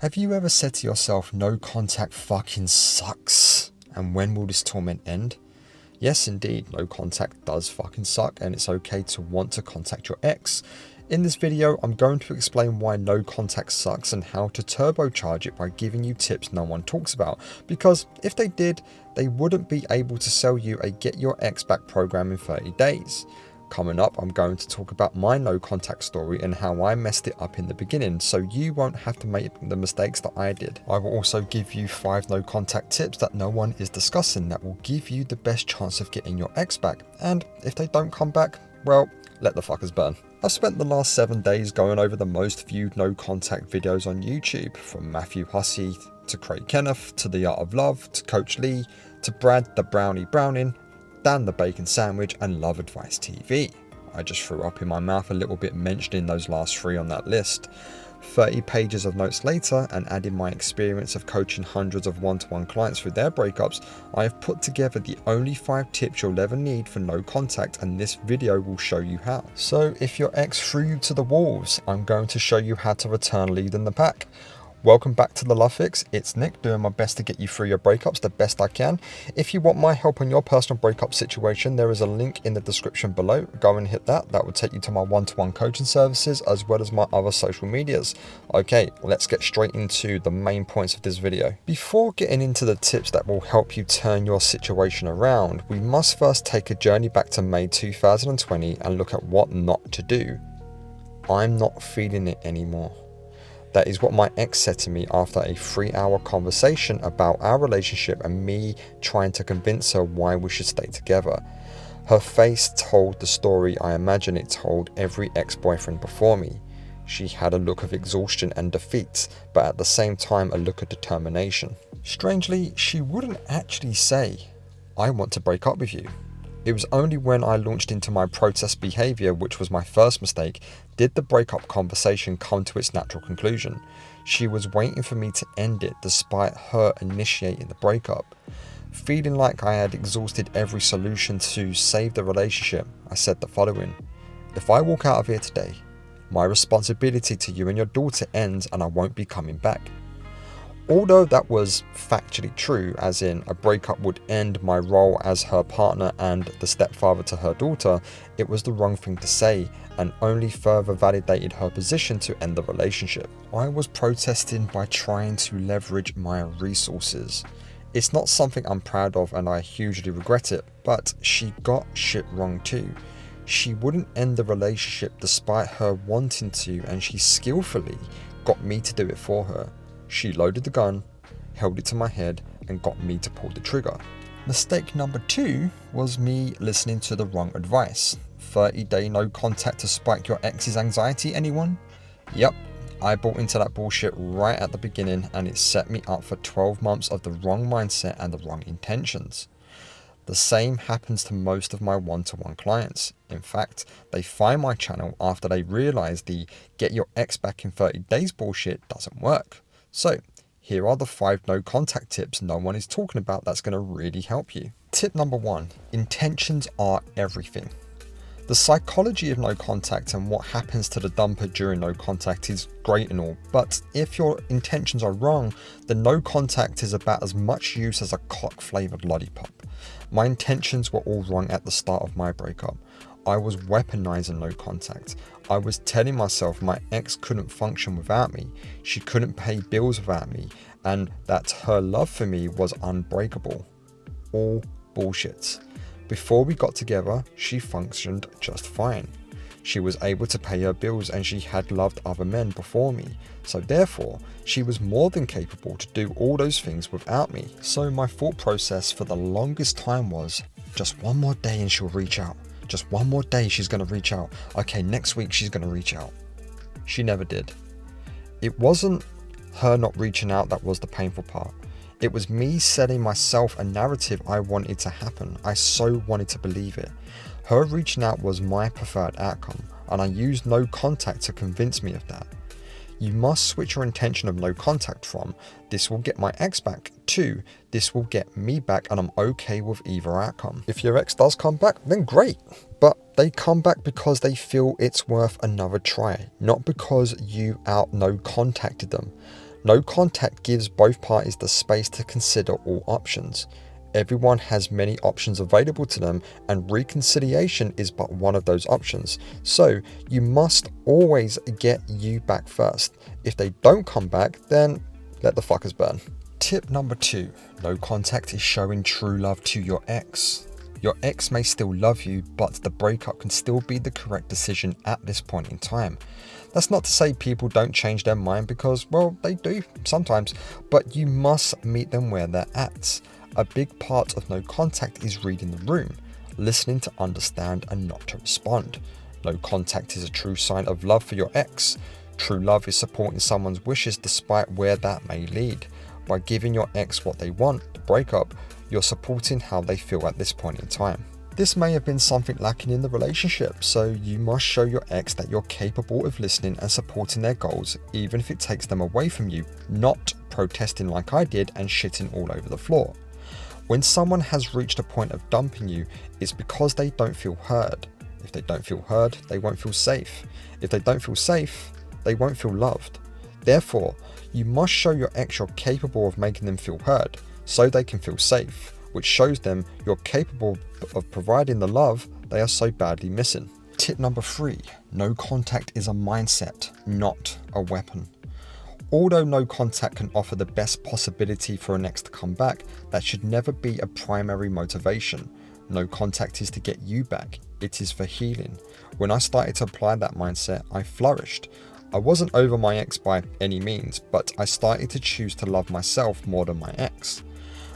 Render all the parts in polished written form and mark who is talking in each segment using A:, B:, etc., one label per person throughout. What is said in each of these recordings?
A: Have you ever said to yourself, no contact fucking sucks, and when will this torment end? Yes, indeed, no contact does fucking suck, and it's okay to want to contact your ex. In this video, I'm going to explain why no contact sucks and how to turbocharge it by giving you tips no one talks about, because if they did, they wouldn't be able to sell you a get your ex back program in 30 days. Coming up, I'm going to talk about my no contact story and how I messed it up in the beginning, so you won't have to make the mistakes that I did. I will also give you 5 no contact tips that no one is discussing that will give you the best chance of getting your ex back, and if they don't come back, well, let the fuckers burn. I've spent the last 7 days going over the most viewed no contact videos on YouTube, from Matthew Hussey to Craig Kenneth to The Art of Love to Coach Lee to Brad the Brownie Browning, Dan the Bacon Sandwich, and Love Advice TV. I just threw up in my mouth a little bit mentioning those last 3 on that list. 30 pages of notes later, and adding my experience of coaching hundreds of one-to-one clients through their breakups, I have put together the only 5 tips you'll ever need for no contact, and this video will show you how. So if your ex threw you to the wolves, I'm going to show you how to return lead in the pack. Welcome back to The Love Fix. It's Nick, doing my best to get you through your breakups the best I can. If you want my help on your personal breakup situation, there is a link in the description below. Go and hit that. That will take you to my one-to-one coaching services as well as my other social medias. Okay, let's get straight into the main points of this video. Before getting into the tips that will help you turn your situation around, we must first take a journey back to May 2020 and look at what not to do. I'm not feeling it anymore. That is what my ex said to me after a 3-hour conversation about our relationship and me trying to convince her why we should stay together. Her face told the story I imagine it told every ex-boyfriend before me. She had a look of exhaustion and defeat, but at the same time a look of determination. Strangely, she wouldn't actually say, "I want to break up with you." It was only when I launched into my protest behaviour, which was my first mistake, did the breakup conversation come to its natural conclusion. She was waiting for me to end it despite her initiating the breakup. Feeling like I had exhausted every solution to save the relationship, I said the following: "If I walk out of here today, my responsibility to you and your daughter ends and I won't be coming back." Although that was factually true, as in a breakup would end my role as her partner and the stepfather to her daughter, it was the wrong thing to say and only further validated her position to end the relationship. I was protesting by trying to leverage my resources. It's not something I'm proud of and I hugely regret it, but she got shit wrong too. She wouldn't end the relationship despite her wanting to, and she skillfully got me to do it for her. She loaded the gun, held it to my head, and got me to pull the trigger. Mistake number 2 was me listening to the wrong advice. 30-day no contact to spike your ex's anxiety, anyone? Yep, I bought into that bullshit right at the beginning, and it set me up for 12 months of the wrong mindset and the wrong intentions. The same happens to most of my one-to-one clients. In fact, they find my channel after they realize the get your ex back in 30 days bullshit doesn't work. So, here are the 5 no contact tips no one is talking about that's going to really help you. Tip number 1, intentions are everything. The psychology of no contact and what happens to the dumper during no contact is great and all, but if your intentions are wrong, the no contact is about as much use as a cock-flavoured lollipop. My intentions were all wrong at the start of my breakup. I was weaponizing no contact. I was telling myself my ex couldn't function without me, she couldn't pay bills without me, and that her love for me was unbreakable. All bullshit. Before we got together, she functioned just fine. She was able to pay her bills and she had loved other men before me, so therefore she was more than capable to do all those things without me. So my thought process for the longest time was, just one more day and she'll reach out. Just one more day she's going to reach out. Okay, next week she's going to reach out. She never did. It wasn't her not reaching out that was the painful part. It was me setting myself a narrative I wanted to happen. I so wanted to believe it. Her reaching out was my preferred outcome, and I used no contact to convince me of that. You must switch your intention of no contact from, this will get my ex back, to, this will get me back and I'm okay with either outcome. If your ex does come back, then great. But they come back because they feel it's worth another try, not because you out no contacted them. No contact gives both parties the space to consider all options. Everyone has many options available to them, and reconciliation is but one of those options. So you must always get you back first. If they don't come back, then let the fuckers burn. Tip number 2, no contact is showing true love to your ex. Your ex may still love you, but the breakup can still be the correct decision at this point in time. That's not to say people don't change their mind, because, well, they do sometimes, but you must meet them where they're at. A big part of no contact is reading the room, listening to understand and not to respond. No contact is a true sign of love for your ex. True love is supporting someone's wishes despite where that may lead. By giving your ex what they want, the breakup, you're supporting how they feel at this point in time. This may have been something lacking in the relationship, so you must show your ex that you're capable of listening and supporting their goals, even if it takes them away from you, not protesting like I did and shitting all over the floor. When someone has reached a point of dumping you, it's because they don't feel heard. If they don't feel heard, they won't feel safe. If they don't feel safe, they won't feel loved. Therefore, you must show your ex you're capable of making them feel heard, so they can feel safe, which shows them you're capable of providing the love they are so badly missing. Tip number 3, no contact is a mindset, not a weapon. Although no contact can offer the best possibility for an ex to come back, that should never be a primary motivation. No contact is to get you back, it is for healing. When I started to apply that mindset, I flourished. I wasn't over my ex by any means, but I started to choose to love myself more than my ex.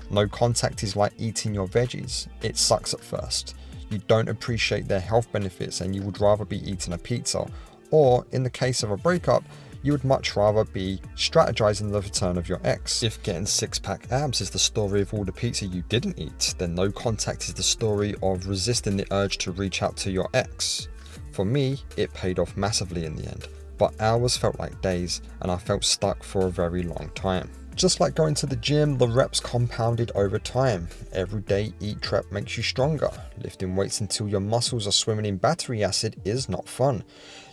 A: No contact is like eating your veggies. It sucks at first. You don't appreciate their health benefits and you would rather be eating a pizza. Or, in the case of a breakup, you would much rather be strategizing the return of your ex. If getting six-pack abs is the story of all the pizza you didn't eat, then no contact is the story of resisting the urge to reach out to your ex. For me, it paid off massively in the end, but hours felt like days and I felt stuck for a very long time. Just like going to the gym, the reps compounded over time. Every day each rep makes you stronger. Lifting weights until your muscles are swimming in battery acid is not fun.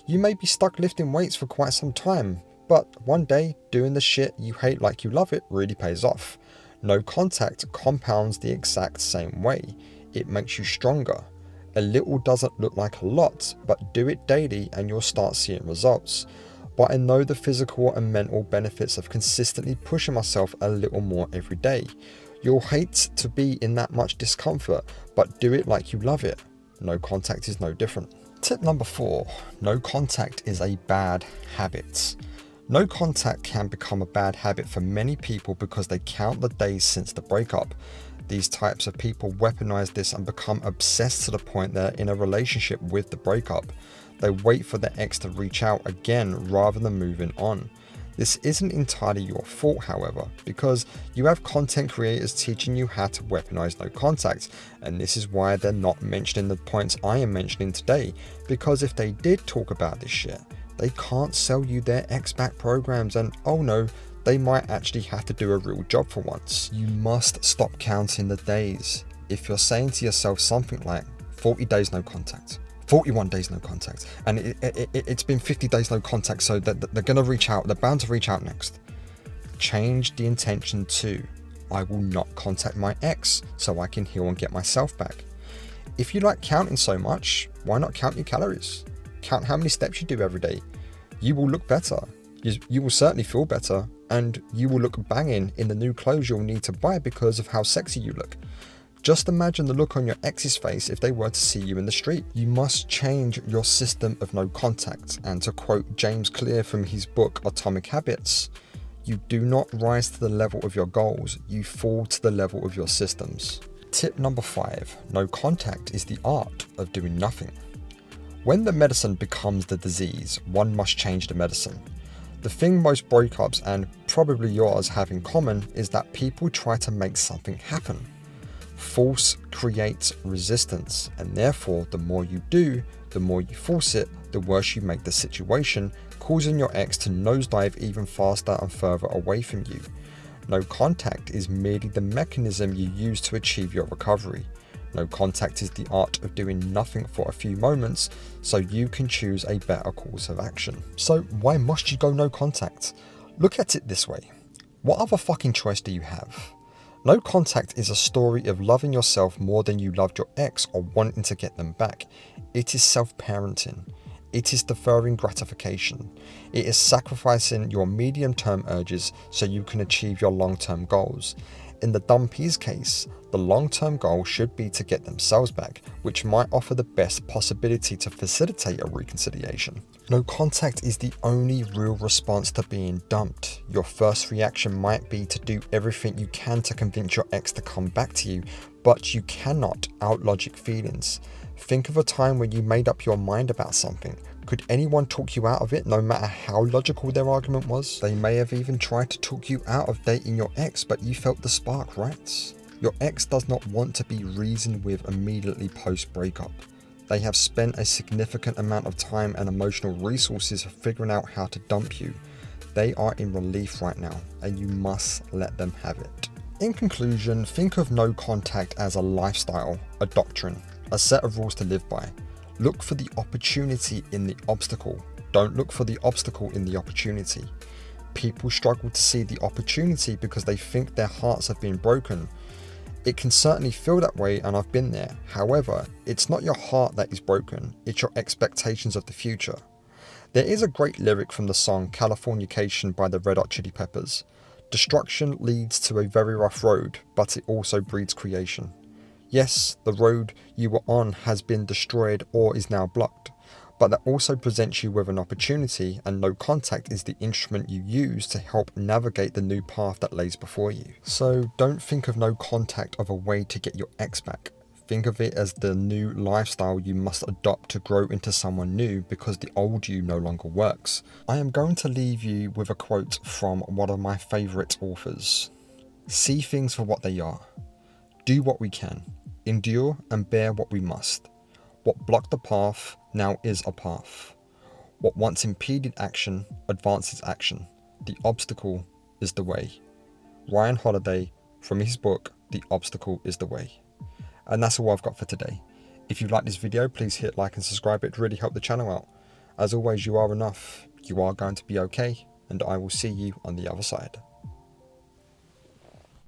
A: You may be stuck lifting weights for quite some time, but one day doing the shit you hate like you love it really pays off. No contact compounds the exact same way. It makes you stronger. A little doesn't look like a lot, but do it daily and you'll start seeing results. But I know the physical and mental benefits of consistently pushing myself a little more every day. You'll hate to be in that much discomfort, but do it like you love it. No contact is no different. Tip number 4, no contact is a bad habit. No contact can become a bad habit for many people because they count the days since the breakup. These types of people weaponize this and become obsessed to the point they're in a relationship with the breakup. They wait for their ex to reach out again rather than moving on. This isn't entirely your fault, however, because you have content creators teaching you how to weaponize no contact, and this is why they're not mentioning the points I am mentioning today, because if they did talk about this shit, they can't sell you their ex-back programs, and oh no, they might actually have to do a real job for once. You must stop counting the days. If you're saying to yourself something like 40 days no contact, 41 days no contact, and it's been 50 days no contact, so that they're going to reach out, they're bound to reach out next. Change the intention to, I will not contact my ex so I can heal and get myself back. If you like counting so much, why not count your calories? Count how many steps you do every day. You will look better. You will certainly feel better, and you will look banging in the new clothes you'll need to buy because of how sexy you look. Just imagine the look on your ex's face if they were to see you in the street. You must change your system of no contact, and to quote James Clear from his book Atomic Habits, you do not rise to the level of your goals, you fall to the level of your systems. Tip number 5, no contact is the art of doing nothing. When the medicine becomes the disease, one must change the medicine. The thing most breakups, and probably yours, have in common is that people try to make something happen. Force creates resistance, and therefore the more you do, the more you force it, the worse you make the situation, causing your ex to nosedive even faster and further away from you. No contact is merely the mechanism you use to achieve your recovery. No contact is the art of doing nothing for a few moments so you can choose a better course of action. So why must you go no contact? Look at it this way. What other fucking choice do you have? No contact is a story of loving yourself more than you loved your ex or wanting to get them back. It is self-parenting. It is deferring gratification. It is sacrificing your medium-term urges so you can achieve your long-term goals. In the dumpee's case, the long-term goal should be to get themselves back, which might offer the best possibility to facilitate a reconciliation. No contact is the only real response to being dumped. Your first reaction might be to do everything you can to convince your ex to come back to you, but you cannot out-logic feelings. Think of a time when you made up your mind about something. Could anyone talk you out of it, no matter how logical their argument was? They may have even tried to talk you out of dating your ex, but you felt the spark, right? Your ex does not want to be reasoned with immediately post-breakup. They have spent a significant amount of time and emotional resources figuring out how to dump you. They are in relief right now, and you must let them have it. In conclusion, think of no contact as a lifestyle, a doctrine, a set of rules to live by. Look for the opportunity in the obstacle. Don't look for the obstacle in the opportunity. People struggle to see the opportunity because they think their hearts have been broken. It can certainly feel that way, and I've been there. However, it's not your heart that is broken, it's your expectations of the future. There is a great lyric from the song Californication by the Red Hot Chili Peppers. Destruction leads to a very rough road, but it also breeds creation. Yes, the road you were on has been destroyed or is now blocked, but that also presents you with an opportunity, and no contact is the instrument you use to help navigate the new path that lays before you. So don't think of no contact of a way to get your ex back. Think of it as the new lifestyle you must adopt to grow into someone new, because the old you no longer works. I am going to leave you with a quote from one of my favourite authors. See things for what they are. Do what we can. Endure and bear what we must. What blocked the path now is a path. What once impeded action advances action. The obstacle is the way. Ryan Holiday, from his book, The Obstacle is the Way. And that's all I've got for today. If you like this video, please hit like and subscribe. It really helped the channel out. As always, you are enough. You are going to be okay. And I will see you on the other side.